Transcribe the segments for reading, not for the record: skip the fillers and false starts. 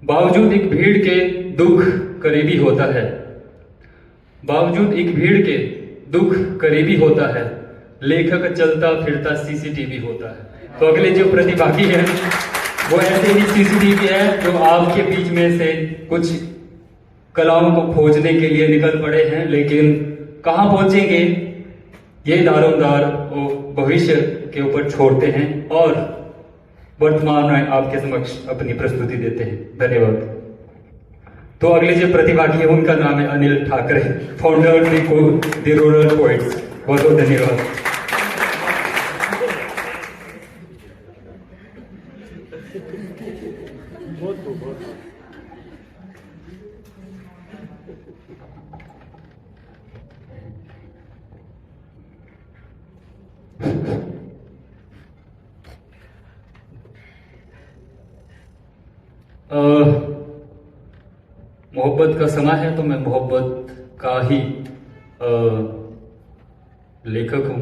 बावजूद एक भीड़ के दुख करीबी होता है। बावजूद एक भीड़ के दुख करीबी होता है। लेखक चलता फिरता सीसीटीवी होता है। तो अगले जो प्रतिभागी है वो ऐसे ही सीसीटीवी है जो आपके बीच में से कुछ कलाओं को खोजने के लिए निकल पड़े हैं, लेकिन कहाँ पहुंचेंगे ये दारोमदार वो भविष्य के ऊपर छोड़ते हैं और वर्तमान में आपके समक्ष अपनी प्रस्तुति देते हैं। धन्यवाद। तो अगले जो प्रतिभागी है उनका नाम है Anil Thackeray, founder the rural poets. बहुत बहुत धन्यवाद। मोहब्बत का समय है तो मैं मोहब्बत का ही लेखक हूं,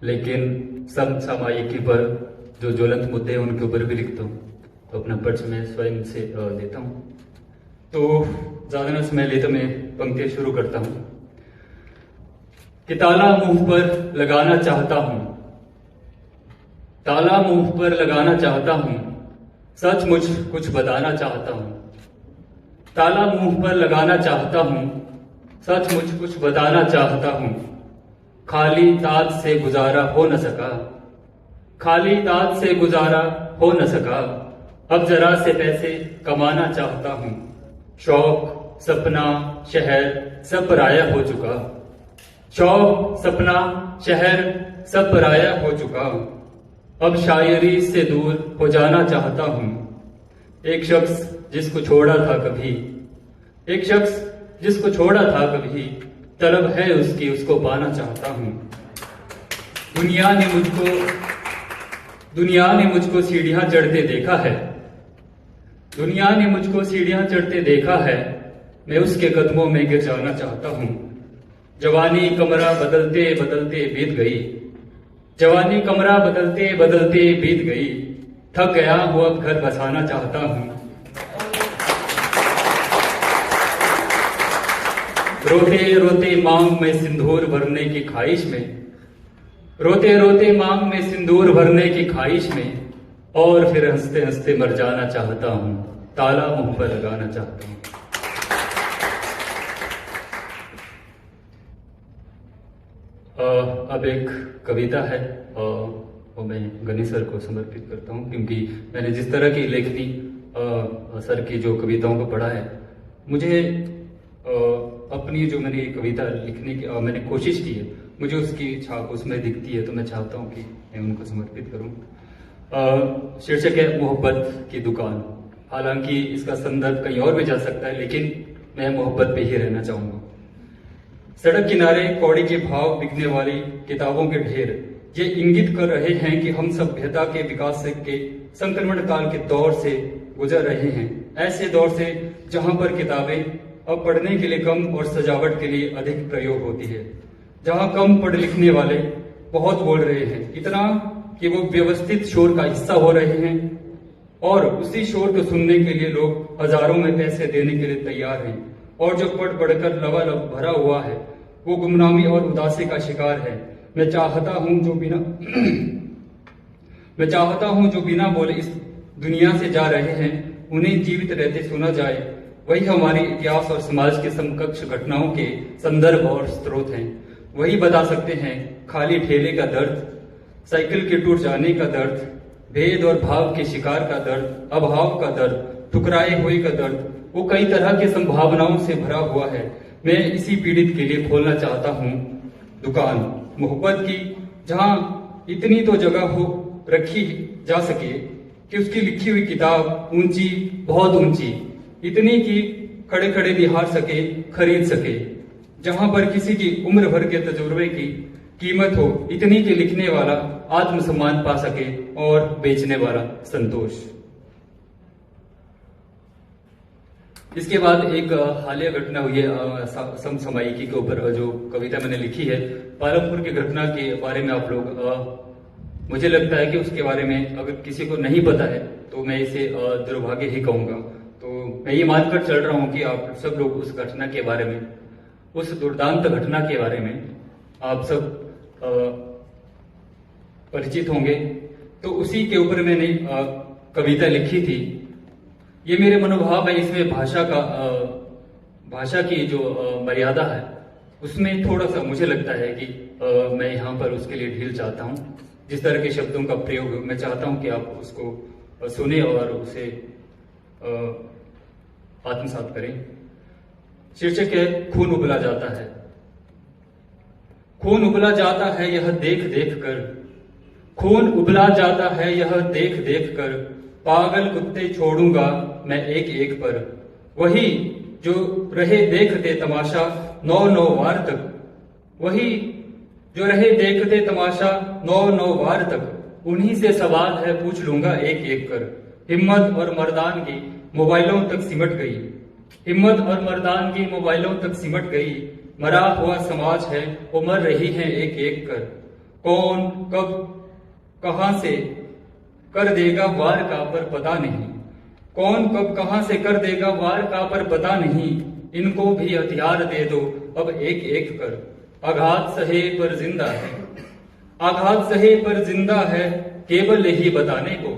लेकिन समसामयिकी पर जो ज्वलंत मुद्दे हैं उनके ऊपर भी लिखता हूं। तो अपना पर्च मैं स्वयं से देता हूं। तो ज्यादा न समय लेते मैं पंक्तियां शुरू करता हूं कि ताला मुंह पर लगाना चाहता हूं, ताला मुंह पर लगाना चाहता हूं, सचमुच कुछ बताना चाहता हूं। ताला मुंह पर लगाना चाहता हूं, सचमुच कुछ बताना चाहता हूं। खाली दांत से गुजारा हो न सका, खाली दांत से गुजारा हो न सका। अब जरा से पैसे कमाना चाहता हूं। शौक सपना शहर सब पराया हो चुका, शौक सपना शहर सब पराया हो चुका। अब शायरी से दूर हो जाना चाहता हूं। एक शख्स जिसको छोड़ा था कभी, एक शख्स जिसको छोड़ा था कभी, तलब है उसकी उसको पाना चाहता हूं। दुनिया ने मुझको सीढ़ियां चढ़ते देखा है, दुनिया ने मुझको सीढ़ियां चढ़ते देखा है। मैं उसके कदमों में गिर जाना चाहता हूं। जवानी कमरा बदलते बदलते बीत गई, जवानी कमरा बदलते बदलते बीत गई। थक गया हूं अब घर बसाना चाहता हूं। रोते रोते मांग में सिंदूर भरने की ख्वाहिश में, रोते रोते मांग में सिंदूर भरने की ख्वाहिश में, और फिर हंसते हंसते मर जाना चाहता हूं। ताला मुंह पर लगाना चाहता हूं। अब एक कविता है वो मैं गणेश सर को समर्पित करता हूं, क्योंकि मैंने जिस तरह की लेखनी सर की जो कविताओं को पढ़ा है, मुझे अपनी जो मैंने कविता लिखने की मैंने कोशिश की है, मुझे उसकी छाप उसमें दिखती है। तो मैं चाहता हूं कि मैं उनको समर्पित करूं। शीर्षक है मोहब्बत की दुकान। हालांकि इसका संदर्भ कहीं और भी जा सकता है, लेकिन मैं मोहब्बत पे ही रहना चाहूंगा। सड़क किनारे कौड़ी के भाव बिकने वाली किताबों के ढेर ये इंगित कर रहे हैं कि हम सभ्यता के विकास के संक्रमण काल के दौर से गुजर रहे हैं। ऐसे दौर से जहां पर किताबें अब पढ़ने के लिए कम और सजावट के लिए अधिक प्रयोग होती है, जहां कम पढ़ लिखने वाले बहुत बोल रहे हैं, इतना कि वो व्यवस्थित शोर का हिस्सा हो रहे हैं, और उसी शोर को सुनने के लिए लोग हजारों में पैसे देने के लिए तैयार हैं। और जो पढ़ पढ़कर लबालब भरा हुआ है वो गुमनामी और उदासी का शिकार है। मैं चाहता हूं जो बिना बोले इस दुनिया से जा रहे हैं, उन्हें जीवित रहते सुना जाए। वही हमारे इतिहास और समाज के समकक्ष घटनाओं के संदर्भ और स्रोत हैं। वही बता सकते हैं खाली ठेले का दर्द, साइकिल के टूट जाने का दर्द, भेद और भाव के शिकार का दर्द, अभाव का दर्द, ठुकराए हुए का दर्द। वो कई तरह की संभावनाओं से भरा हुआ है। मैं इसी पीड़ित के लिए खोलना चाहता हूँ दुकान मोहब्बत की, जहाँ इतनी तो जगह हो रखी जा सके कि उसकी लिखी हुई किताब ऊंची, बहुत ऊंची, इतनी कि खड़े खड़े निहार सके, खरीद सके। जहां पर किसी की उम्र भर के तजुर्बे की कीमत हो, इतनी कि लिखने वाला आत्मसम्मान पा सके और बेचने वाला संतोष। इसके बाद एक हालिया घटना हुई है समसामयिकी के ऊपर जो कविता मैंने लिखी है। पालमपुर की घटना के बारे में आप लोग मुझे लगता है कि उसके बारे में अगर किसी को नहीं पता है तो मैं इसे दुर्भाग्य ही कहूंगा। मैं ये मानकर चल रहा हूं कि आप सब लोग उस घटना के बारे में, उस दुर्दांत घटना के बारे में आप सब परिचित होंगे। तो उसी के ऊपर मैंने कविता लिखी थी। ये मेरे मनोभाव है, इसमें भाषा की जो मर्यादा है उसमें थोड़ा सा मुझे लगता है कि मैं यहाँ पर उसके लिए ढील चाहता हूँ। जिस तरह के शब्दों का प्रयोग मैं चाहता हूँ कि आप उसको सुने और उसे आत्मसात करें। शीर्षक है खून उबला जाता है। खून उबला जाता है यह देख देख कर, खून उबला जाता है यह देख देख कर, पागल कुत्ते छोड़ूंगा मैं एक एक पर। वही जो रहे देखते तमाशा 9-9 वार तक, वही जो रहे देखते तमाशा 9-9 वार तक, उन्हीं से सवाल है पूछ लूंगा एक एक कर। हिम्मत और मर्दानगी मोबाइलों तक सिमट गई, हिम्मत और मर्दानगी मोबाइलों तक सिमट गई। मरा हुआ समाज है वो मर रही है एक एक कर। कौन कब कहां से कर देगा वार का पर पता नहीं, कौन कब कहां से कर देगा वार का पर पता नहीं। इनको भी हथियार दे दो अब एक एक कर। आघात सहे पर जिंदा है, आघात सहे पर जिंदा है केवल यही बताने को,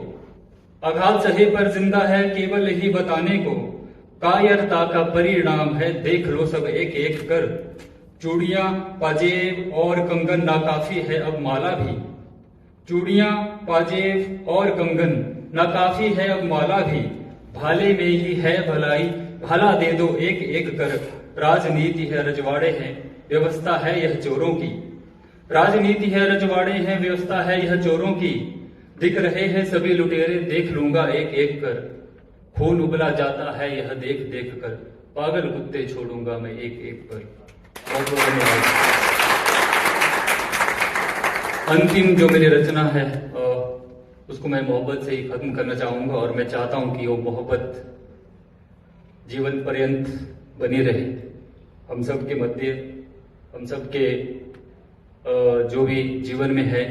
आघात सहे पर जिंदा है केवल यही बताने को। कायरता का परिणाम है देख लो सब एक एक कर। चूड़ियां पाजेब और कंगन नाकाफी है अब माला भी, चूड़ियां पाजेब और कंगन नाकाफी है अब माला भी। भाले में ही है भलाई भला दे दो एक एक कर। राजनीति है रजवाड़े हैं व्यवस्था है यह चोरों की, राजनीति है रजवाड़े हैं व्यवस्था है यह चोरों की। दिख रहे हैं सभी लुटेरे देख लूंगा एक एक कर। खून उबला जाता है यह देख देख कर, पागल कुत्ते छोड़ूंगा मैं एक एक पर। बहुत बहुत धन्यवाद। अंतिम जो मेरी रचना है उसको मैं मोहब्बत से ही खत्म करना चाहूंगा और मैं चाहता हूं कि वो मोहब्बत जीवन पर्यंत बनी रहे। हम सब के मध्य, हम सब के जो भी जीवन में है,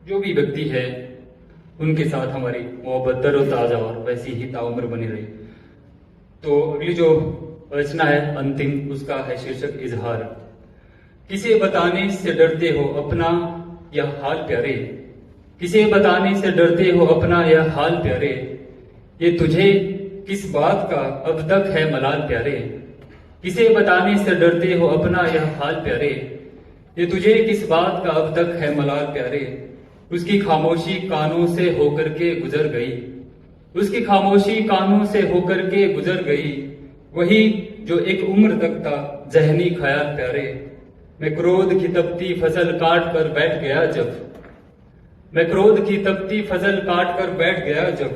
जो भी व्यक्ति है, उनके साथ हमारी मोहब्बत तरोताजा और वैसी ही ताउम्र बनी रही। तो अगली जो रचना है अंतिम, उसका है शीर्षक इजहार। किसे बताने से डरते हो अपना यह हाल प्यारे, किसे बताने से डरते हो अपना यह हाल प्यारे। ये तुझे किस बात का अब तक है मलाल प्यारे, किसे बताने से डरते हो अपना यह हाल प्यारे। ये तुझे किस बात का अब तक है मलाल प्यारे। उसकी खामोशी कानों से होकर के गुजर गई, उसकी खामोशी कानों से होकर के गुजर गई। वही जो एक उम्र तक था जहनी ख्याल प्यारे। मैं क्रोध की तपती फसल काट कर बैठ गया जब, मैं क्रोध की तपती फसल काट कर बैठ गया जब।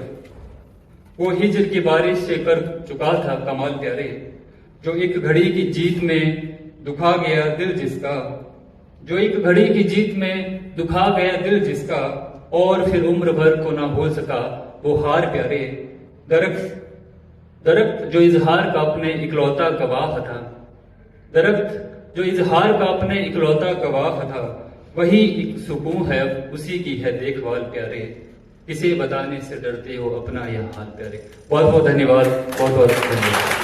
वो हिज्र की बारिश से कर चुका था कमाल प्यारे। जो एक घड़ी की जीत में दुखा गया दिल जिसका, जो एक घड़ी की जीत में दुखा गया दिल जिसका, और फिर उम्र भर को ना भूल सका वो हार प्यारे। दरख्त जो इजहार का अपने इकलौता गवाह था, दरख्त जो इजहार का अपने इकलौता गवाह था, वही एक सुकून है उसी की है देखभाल प्यारे। किसे बताने से डरते हो अपना यह हाल प्यारे। बहुत बहुत धन्यवाद, बहुत बहुत धन्यवाद।